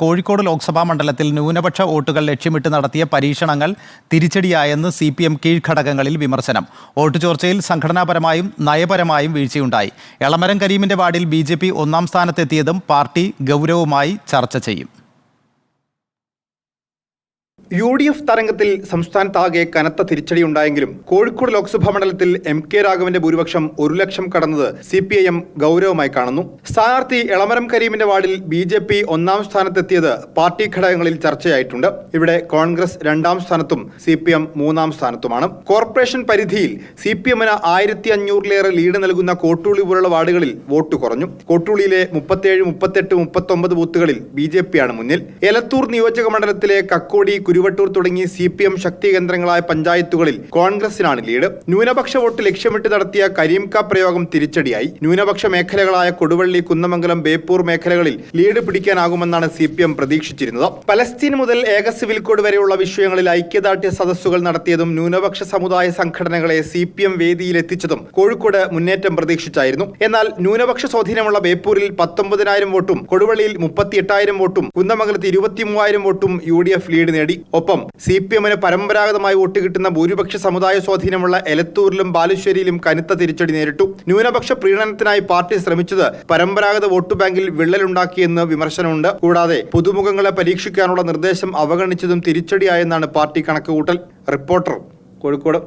കോഴിക്കോട് ലോക്സഭാ മണ്ഡലത്തിൽ ന്യൂനപക്ഷ വോട്ടുകൾ ലക്ഷ്യമിട്ട് നടത്തിയ പരീക്ഷണങ്ങൾ തിരിച്ചടിയായെന്ന് CPM കീഴ്ഘടകങ്ങളിൽ വിമർശനം. വോട്ട് ചോർച്ചയിൽ സംഘടനാപരമായും നയപരമായും വീഴ്ചയുണ്ടായി. എളമരം കരീമിന്റെ വാർഡിൽ BJP ഒന്നാം സ്ഥാനത്തെത്തിയതും പാർട്ടി ഗൗരവമായി ചർച്ച ചെയ്യും. UDF തരംഗത്തിൽ സംസ്ഥാനത്താകെ കനത്ത തിരിച്ചടിയുണ്ടായെങ്കിലും കോഴിക്കോട് ലോക്സഭാ മണ്ഡലത്തിൽ MK രാഘവന്റെ ഭൂരിപക്ഷം 1 ലക്ഷം കടന്നത് CPIM ഗൗരവമായി കാണുന്നു. സ്ഥാനാർത്ഥി എളമരം കരീമിന്റെ വാർഡിൽ BJP ഒന്നാം സ്ഥാനത്തെത്തിയത് പാർട്ടി ഘടകങ്ങളിൽ ചർച്ചയായിട്ടുണ്ട്. ഇവിടെ കോൺഗ്രസ് 2ാം സ്ഥാനത്തും CPM 3ാം സ്ഥാനത്തുമാണ്. കോർപ്പറേഷൻ പരിധിയിൽ CPMന് 1500-ലേറെ ലീഡ് നൽകുന്ന കോട്ടൂളി പോലുള്ള വാർഡുകളിൽ വോട്ട് കുറഞ്ഞു. കോട്ടൂളിയിലെ 37, 38, 39 ബൂത്തുകളിൽ BJPയാണ് മുന്നിൽ. എലത്തൂർ നിയോജക മണ്ഡലത്തിലെ കക്കോടി, കുരുവട്ടൂർ തുടങ്ങി CPM ശക്തി കേന്ദ്രങ്ങളായ പഞ്ചായത്തുകളിൽ കോൺഗ്രസിനാണ് ലീഡ്. ന്യൂനപക്ഷ വോട്ട് ലക്ഷ്യമിട്ട് നടത്തിയ കരീം ക പ്രയോഗം തിരിച്ചടിയായി. ന്യൂനപക്ഷ മേഖലകളായ കൊടുവള്ളി, കുന്നമംഗലം, ബേപ്പൂർ മേഖലകളിൽ ലീഡ് പിടിക്കാനാകുമെന്നാണ് CPM പ്രതീക്ഷിച്ചിരുന്നത്. പലസ്തീൻ മുതൽ ഏക സിവിൽ കോഡ് വരെയുള്ള വിഷയങ്ങളിൽ ഐക്യദാർഢ്യ സദസ്സുകൾ നടത്തിയതും ന്യൂനപക്ഷ സമുദായ സംഘടനകളെ CPM വേദിയിലെത്തിച്ചതും കോഴിക്കോട് മുന്നേറ്റം പ്രതീക്ഷിച്ചായിരുന്നു. എന്നാൽ ന്യൂനപക്ഷ സ്വാധീനമുള്ള ബേപ്പൂരിൽ 19,000 വോട്ടും കൊടുവള്ളിയിൽ 38,000 വോട്ടും കുന്നമംഗലത്ത് 23,000 വോട്ടും UDF ലീഡ് നേടി. ഒപ്പം CPMന് പരമ്പരാഗതമായി വോട്ട് കിട്ടുന്ന ഭൂരിപക്ഷ സമുദായ സ്വാധീനമുള്ള എലത്തൂരിലും ബാലുശ്ശേരിയിലും കനത്ത തിരിച്ചടി നേരിട്ടു. ന്യൂനപക്ഷ പ്രീണനത്തിനായി പാർട്ടി ശ്രമിച്ചത് പരമ്പരാഗത വോട്ട് ബാങ്കിൽ വിള്ളലുണ്ടാക്കിയെന്ന് വിമർശനമുണ്ട്. കൂടാതെ പുതുമുഖങ്ങളെ പരീക്ഷിക്കാനുള്ള നിർദ്ദേശം അവഗണിച്ചതും തിരിച്ചടിയായെന്നാണ് പാർട്ടി കണക്കുകൂട്ടൽ. റിപ്പോർട്ടർ, കോഴിക്കോട്.